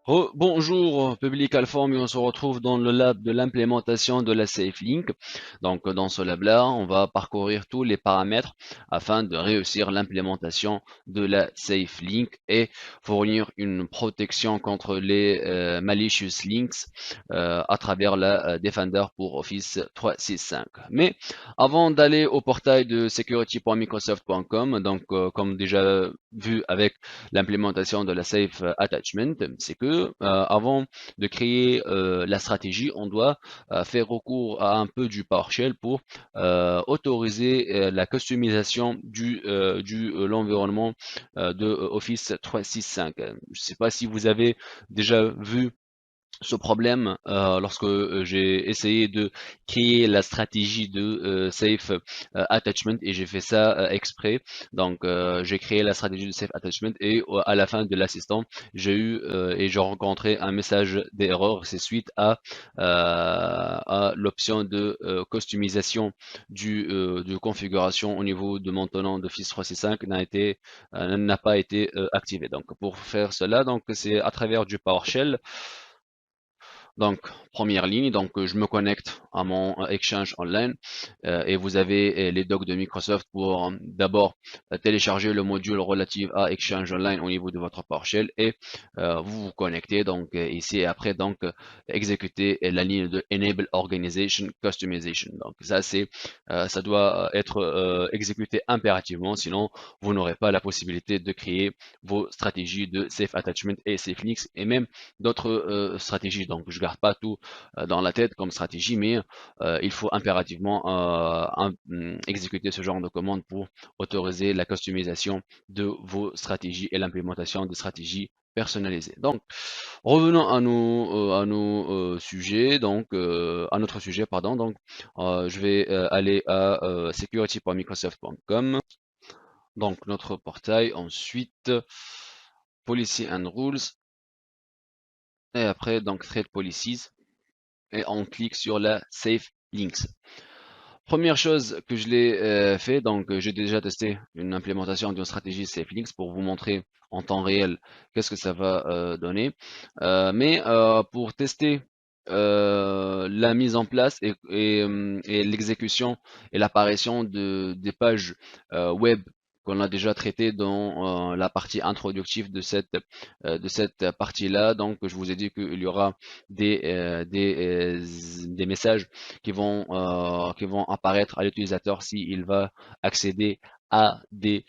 Bonjour, Public Alform, et on se retrouve dans le lab de l'implémentation de la SafeLink. Donc, dans ce lab-là, on va parcourir tous les paramètres afin de réussir l'implémentation de la SafeLink et fournir une protection contre les malicious links à travers la Defender pour Office 365. Mais avant d'aller au portail de security.microsoft.com, donc comme déjà vu avec l'implémentation de la Safe Attachment, c'est que avant de créer la stratégie, on doit faire recours à un peu du PowerShell pour autoriser la customisation du l'environnement de Office 365. Je ne sais pas si vous avez déjà vu ce problème lorsque j'ai essayé de créer la stratégie de safe attachment et j'ai fait ça exprès. Donc j'ai créé la stratégie de safe attachment et à la fin de l'assistant j'ai eu et j'ai rencontré un message d'erreur. C'est suite à l'option de customisation de configuration au niveau de mon tenant d'Office 365 n'a pas été activé. Donc pour faire cela, donc c'est à travers du PowerShell. Donc, première ligne, donc je me connecte à mon Exchange Online et vous avez les docs de Microsoft pour d'abord télécharger le module relatif à Exchange Online au niveau de votre PowerShell et vous vous connectez donc ici et après donc exécuter la ligne de Enable Organization Customization. Donc ça doit être exécuté impérativement, sinon vous n'aurez pas la possibilité de créer vos stratégies de Safe Attachment et Safe Links et même d'autres stratégies. Donc, je garde pas tout dans la tête comme stratégie, mais il faut impérativement exécuter ce genre de commande pour autoriser la customisation de vos stratégies et l'implémentation de stratégies personnalisées. Donc, revenons à nos sujets, donc à notre sujet, pardon. Donc, je vais aller à security.microsoft.com, donc notre portail. Ensuite, Policy and Rules. Et après, donc, Thread Policies. Et on clique sur la Save Links. Première chose que je l'ai fait, donc j'ai déjà testé une implémentation d'une stratégie Safe Links pour vous montrer en temps réel qu'est-ce que ça va donner. Mais pour tester la mise en place et l'exécution et l'apparition des pages web qu'on a déjà traité dans la partie introductive de cette partie-là. Donc, je vous ai dit qu'il y aura des messages qui vont apparaître à l'utilisateur s'il va accéder à des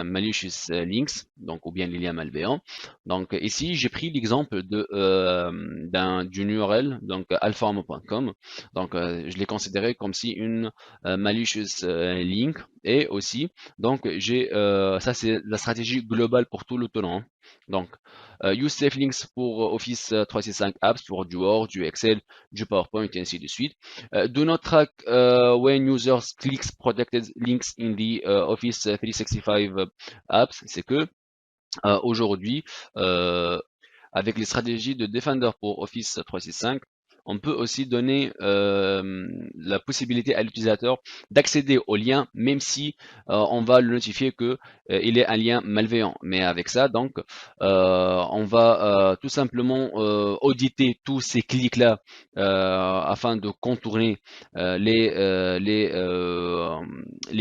malicious links, donc ou bien les liens malveillants. Donc ici, j'ai pris l'exemple d'une URL, donc alphahomo.com. Donc je l'ai considéré comme si une malicious link et aussi, donc ça c'est la stratégie globale pour tout le tenant. Donc use safe links pour Office 365 apps, pour du Word, du Excel, du PowerPoint et ainsi de suite. Do not track when users clicks protected links in the Office 365 apps. C'est que aujourd'hui, avec les stratégies de Defender pour Office 365, on peut aussi donner la possibilité à l'utilisateur d'accéder au lien, même si on va le notifier que il est un lien malveillant. Mais avec ça, donc, on va tout simplement auditer tous ces clics-là afin de contourner les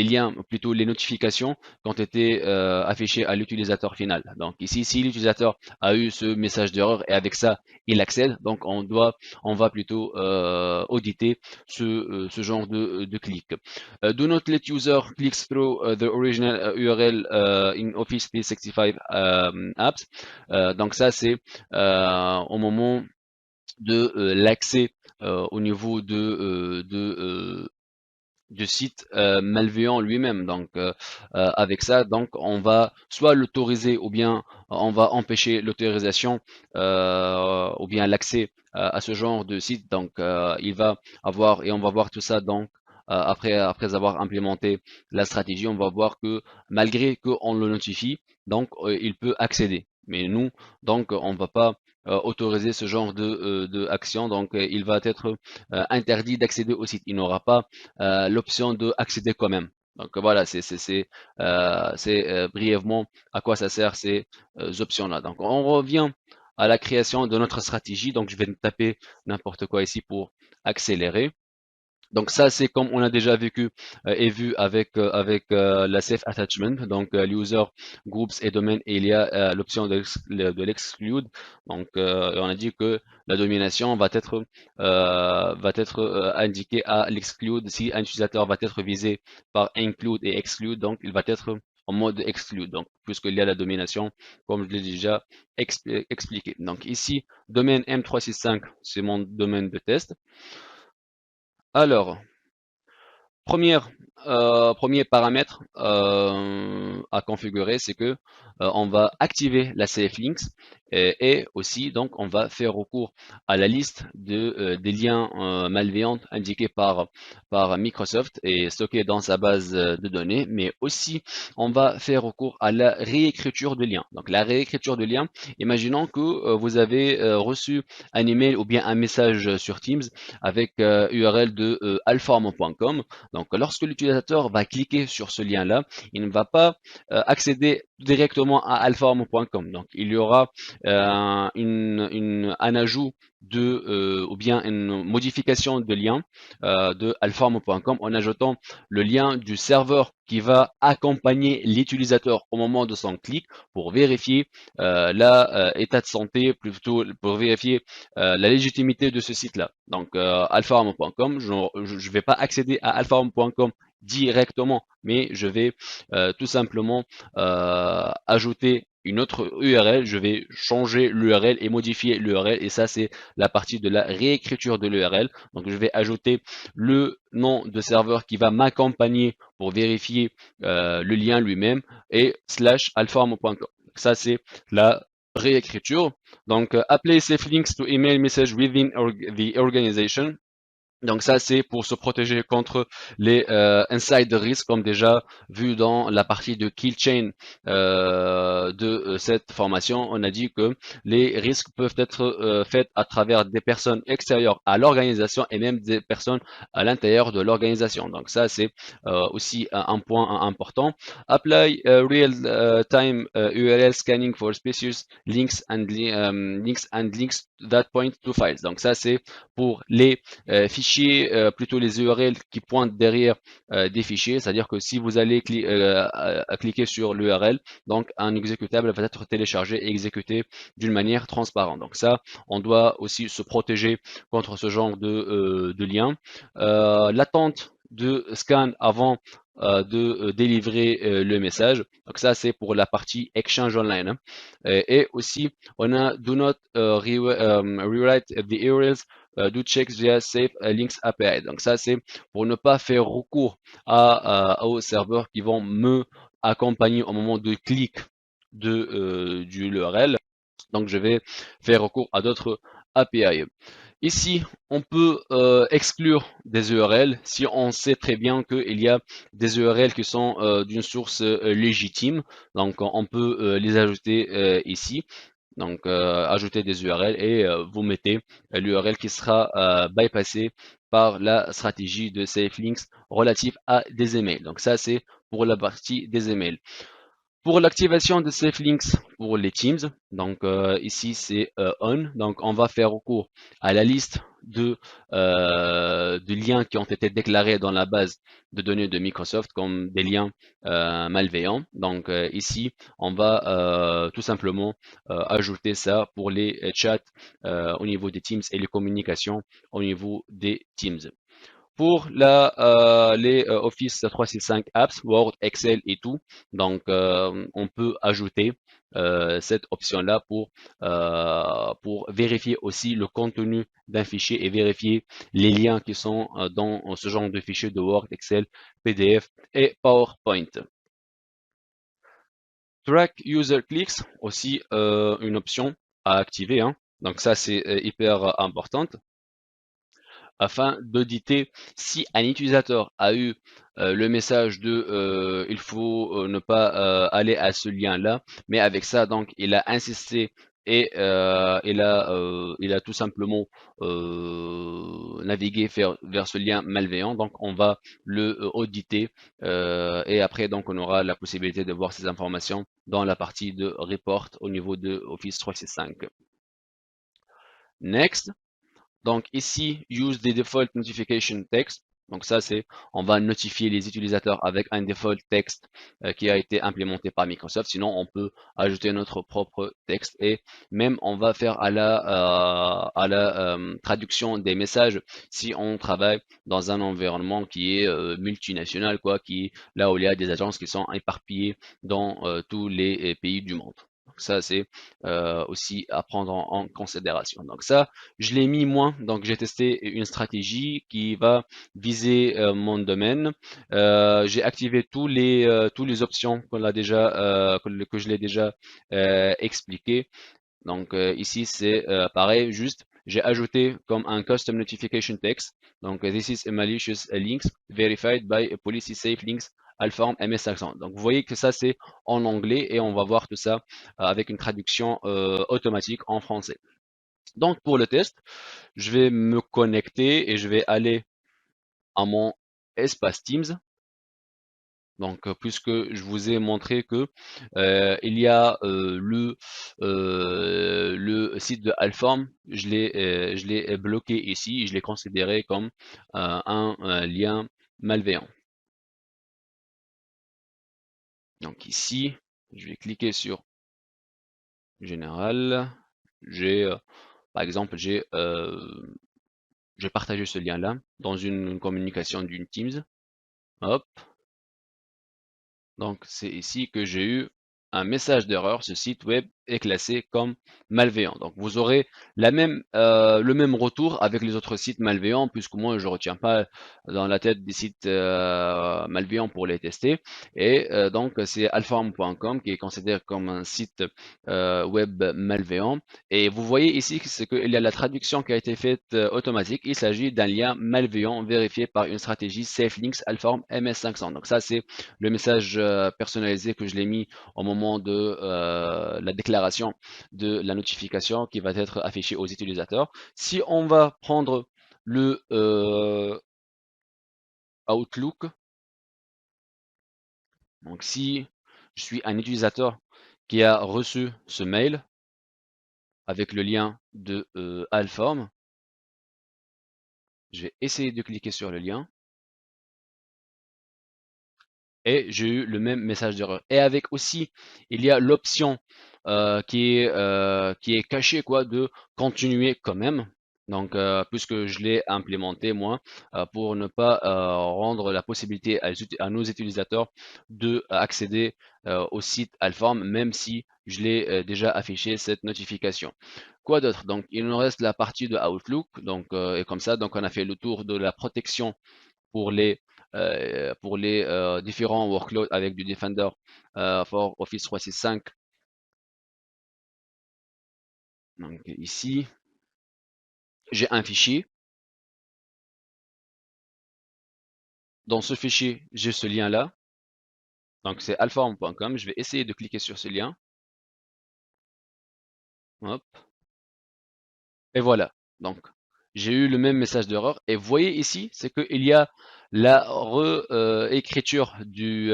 liens, plutôt les notifications qui ont été affichées à l'utilisateur final. Donc ici, si l'utilisateur a eu ce message d'erreur et avec ça, il accède, donc on va plutôt auditer ce genre de clic. Do not let user clicks through the original URL in Office 365 apps. Donc ça, c'est au moment de l'accès au niveau du site malveillant lui-même. Donc avec ça, donc on va soit l'autoriser ou bien on va empêcher l'autorisation ou bien l'accès à ce genre de site. Donc il va avoir et on va voir tout ça donc après avoir implémenté la stratégie, on va voir que malgré qu'on le notifie, donc il peut accéder. Mais nous, donc on va pas autoriser ce genre de action. Donc il va être interdit d'accéder au site. Il n'aura pas l'option de accéder quand même. Donc voilà, c'est brièvement à quoi ça sert ces options-là. Donc on revient à la création de notre stratégie. Donc je vais taper n'importe quoi ici pour accélérer. Donc ça, c'est comme on a déjà vécu et vu avec la Safe Attachment, donc l'user, groups et domaine, et il y a l'option de l'exclude. Donc on a dit que la domination va être indiquée à l'exclude si un utilisateur va être visé par include et exclude, donc il va être en mode exclude, donc puisqu'il y a la domination, comme je l'ai déjà expliqué. Donc ici, domaine M365, c'est mon domaine de test. Alors, premier paramètre à configurer, c'est que on va activer la CF Links et aussi donc on va faire recours à la liste des liens malveillants indiqués par Microsoft et stockés dans sa base de données, mais aussi on va faire recours à la réécriture de liens. Donc la réécriture de liens, imaginons que vous avez reçu un email ou bien un message sur Teams avec URL de alform.com. Donc, lorsque l'utilisateur va cliquer sur ce lien-là, il ne va pas accéder directement à alform.com. Donc, il y aura un ajout ou bien une modification de lien de alform.com en ajoutant le lien du serveur qui va accompagner l'utilisateur au moment de son clic pour vérifier l'état de santé, plutôt pour vérifier la légitimité de ce site-là. Donc, alphaarm.com, je ne vais pas accéder à alphaarm.com directement, mais je vais tout simplement ajouter une autre URL, je vais changer l'URL et modifier l'URL, et ça c'est la partie de la réécriture de l'URL. Donc je vais ajouter le nom de serveur qui va m'accompagner pour vérifier le lien lui-même et /alphaarm.com. Ça c'est la réécriture. Donc, apply safe links to email message within the organization. Donc ça, c'est pour se protéger contre les inside risk, comme déjà vu dans la partie de kill chain de cette formation. On a dit que les risques peuvent être faits à travers des personnes extérieures à l'organisation et même des personnes à l'intérieur de l'organisation. Donc ça, c'est aussi un point important. Apply real-time URL scanning for suspicious links and links that point to files. Donc ça, c'est pour les fichiers, plutôt les URL qui pointent derrière des fichiers, c'est-à-dire que si vous allez cliquer sur l'URL, donc un exécutable va être téléchargé et exécuté d'une manière transparente. Donc ça, on doit aussi se protéger contre ce genre de lien. L'attente de scan avant de délivrer le message. Donc ça, c'est pour la partie Exchange Online. Hein. Et aussi, on a Do not rewrite the URLs do checks via Safe Links API. Donc ça, c'est pour ne pas faire recours aux serveurs qui vont me accompagner au moment de clic du URL. Donc je vais faire recours à d'autres API. Ici, on peut exclure des URL si on sait très bien qu'il y a des URL qui sont d'une source légitime. Donc, on peut les ajouter ici. Donc, ajouter des URL et vous mettez l'URL qui sera bypassée par la stratégie de SafeLinks relative à des emails. Donc, ça, c'est pour la partie des emails. Pour l'activation de Safe Links pour les Teams, donc ici c'est on, donc on va faire recours à la liste de liens qui ont été déclarés dans la base de données de Microsoft comme des liens malveillants. Donc ici on va tout simplement ajouter ça pour les chats au niveau des Teams et les communications au niveau des Teams. Pour les Office 365 apps, Word, Excel et tout, donc on peut ajouter cette option-là pour vérifier aussi le contenu d'un fichier et vérifier les liens qui sont dans ce genre de fichiers de Word, Excel, PDF et PowerPoint. Track User Clicks, aussi une option à activer. Hein. Donc ça, c'est hyper importante afin d'auditer si un utilisateur a eu le message de il faut ne pas aller à ce lien-là, mais avec ça, donc, il a insisté et il a tout simplement navigué vers ce lien malveillant. Donc on va le auditer et après donc on aura la possibilité de voir ces informations dans la partie de report au niveau de Office 365. Next. Donc ici, use the default notification text. Donc ça, c'est, on va notifier les utilisateurs avec un default text qui a été implémenté par Microsoft. Sinon, on peut ajouter notre propre texte et même on va faire à la traduction des messages si on travaille dans un environnement qui est multinational, quoi, qui là où il y a des agences qui sont éparpillées dans tous les pays du monde. Donc ça, c'est aussi à prendre en considération. Donc ça, je l'ai mis moins, donc j'ai testé une stratégie qui va viser mon domaine. J'ai activé tous les options qu'on a déjà, que je l'ai déjà expliqué. Donc ici c'est pareil, juste j'ai ajouté comme un custom notification text. Donc this is a malicious links verified by a policy safe links Alform MS500. Donc vous voyez que ça c'est en anglais et on va voir tout ça avec une traduction automatique en français. Donc pour le test, je vais me connecter et je vais aller à mon espace Teams. Donc, puisque je vous ai montré que il y a le site de Alform, je l'ai bloqué ici, je l'ai considéré comme un lien malveillant. Donc ici, je vais cliquer sur Général. J'ai, par exemple, j'ai partagé ce lien-là dans une communication d'une Teams. Hop. Donc, c'est ici que j'ai eu un message d'erreur. Ce site web est classé comme malveillant. Donc, vous aurez le même retour avec les autres sites malveillants, puisque moi, je ne retiens pas dans la tête des sites malveillants pour les tester. Et donc, c'est alphaform.com qui est considéré comme un site web malveillant. Et vous voyez ici qu'il y a la traduction qui a été faite automatique. Il s'agit d'un lien malveillant vérifié par une stratégie SafeLinks Alphaform MS500. Donc, ça, c'est le message personnalisé que je l'ai mis au moment de la déclaration de la notification qui va être affichée aux utilisateurs. Si on va prendre le Outlook, donc si je suis un utilisateur qui a reçu ce mail avec le lien de Alform, je vais essayer de cliquer sur le lien. Et j'ai eu le même message d'erreur. Et avec aussi, il y a l'option qui est cachée quoi, de continuer quand même. Donc, puisque je l'ai implémenté moi, pour ne pas rendre la possibilité à nos utilisateurs de accéder au site Alform, même si je l'ai déjà affiché cette notification. Quoi d'autre? Donc, il nous reste la partie de Outlook. Donc, et comme ça, donc on a fait le tour de la protection pour les différents workloads avec du Defender for Office 365. Donc ici, j'ai un fichier. Dans ce fichier, j'ai ce lien-là. Donc c'est alphaform.com. Je vais essayer de cliquer sur ce lien. Hop. Et voilà. Donc j'ai eu le même message d'erreur. Et vous voyez ici, c'est qu'il y a la réécriture du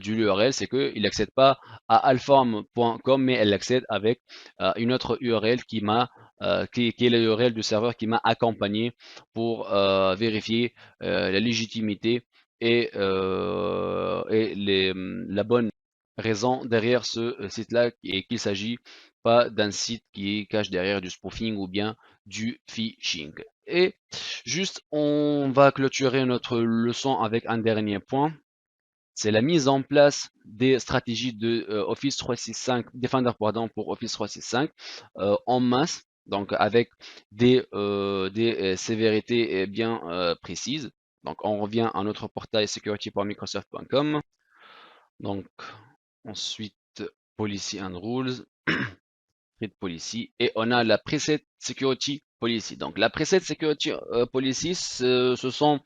URL, c'est qu'il n'accède pas à alform.com, mais elle accède avec une autre URL qui est la URL du serveur qui m'a accompagné pour vérifier la légitimité et la bonne raison derrière ce site-là et qu'il s'agit pas d'un site qui cache derrière du spoofing ou bien du phishing. Et juste, on va clôturer notre leçon avec un dernier point. C'est la mise en place des stratégies de Office 365, Defender pardon, pour Office 365 en masse, donc avec des sévérités bien précises. Donc on revient à notre portail security.microsoft.com. Donc ensuite, Policy and Rules, Policy, et on a la preset Security Policy. Donc la Preset Security Policy, ce sont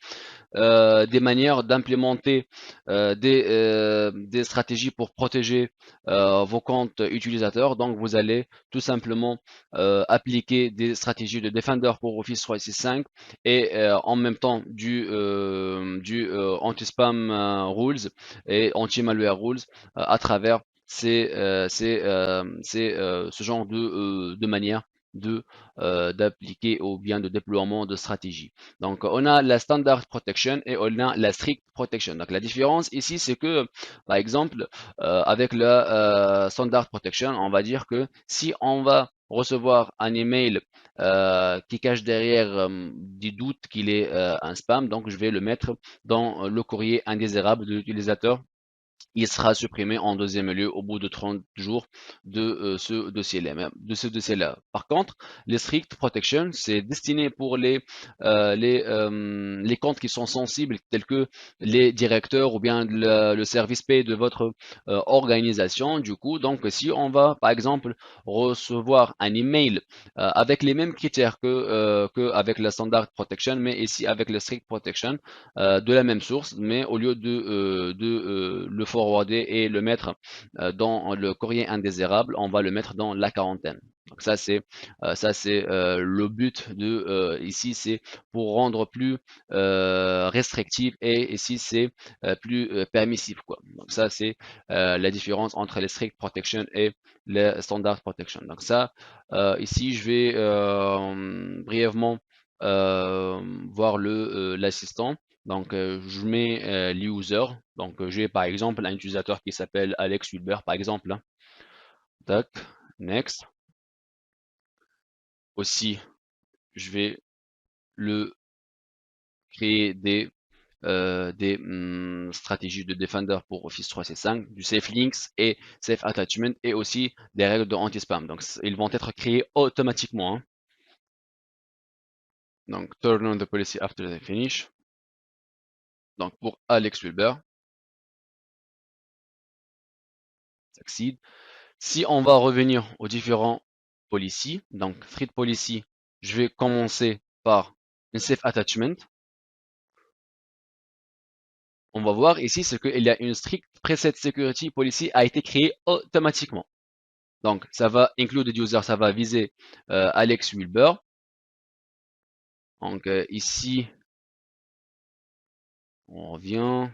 des manières d'implémenter des stratégies pour protéger vos comptes utilisateurs. Donc, vous allez tout simplement appliquer des stratégies de Defender pour Office 365 et en même temps du anti-spam rules et anti-malware rules à travers ce genre de manière d'appliquer ou bien de déploiement de stratégie. Donc, on a la standard protection et on a la strict protection. Donc, la différence ici, c'est que, par exemple, avec la standard protection, on va dire que si on va recevoir un email qui cache derrière des doutes qu'il est un spam, donc je vais le mettre dans le courrier indésirable de l'utilisateur. Il sera supprimé en deuxième lieu au bout de 30 jours de ce dossier-là. Par contre, les strict protection, c'est destiné pour les comptes qui sont sensibles, tels que les directeurs ou bien le service pay de votre organisation. Du coup, donc, si on va, par exemple, recevoir un email avec les mêmes critères que avec la standard protection, mais ici avec le strict protection, de la même source, mais au lieu de le forwarder et le mettre dans le courrier indésirable, on va le mettre dans la quarantaine. Donc ça c'est le but de ici, c'est pour rendre plus restrictif et ici c'est plus permissif quoi. Donc ça c'est la différence entre les strict protection et les standard protection. Donc ça ici je vais brièvement voir l'assistant. Donc, je mets l'user. Donc, j'ai par exemple un utilisateur qui s'appelle Alex Wilber, par exemple. Hein. Tac, next. Aussi, je vais le créer des stratégies de Defender pour Office 365, du Safe Links et Safe Attachment et aussi des règles de anti-spam. Donc, ils vont être créés automatiquement. Hein. Donc, turn on the policy after the finish. Donc, pour Alex Wilber, succeed. Si on va revenir aux différents policies, donc thread policy, je vais commencer par une safe attachment. On va voir ici ce qu'il y a une strict preset security policy a été créée automatiquement. Donc ça va include user, ça va viser Alex Wilber. Donc ici, on revient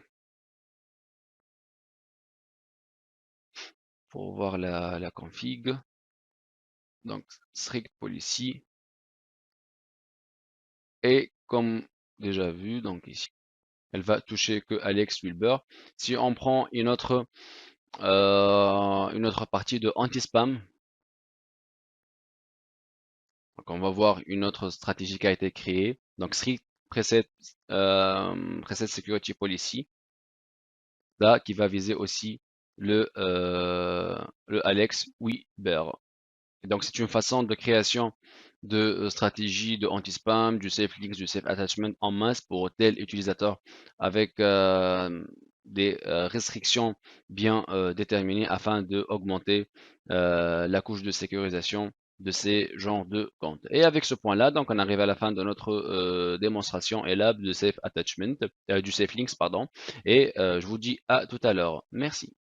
pour voir la config. Donc strict policy. Et comme déjà vu, donc ici, elle va toucher que Alex Wilber. Si on prend une autre partie de anti-spam, donc on va voir une autre stratégie qui a été créée. Donc strict preset, preset security policy, là qui va viser aussi le Alex Wilber. Et donc c'est une façon de création de stratégie de anti-spam, du safe links, du safe attachment en masse pour tel utilisateur avec des restrictions bien déterminées afin d'augmenter la couche de sécurisation de ces genres de comptes. Et avec ce point-là, donc on arrive à la fin de notre démonstration et lab de safe attachment, du safe links, pardon. Et je vous dis à tout à l'heure. Merci.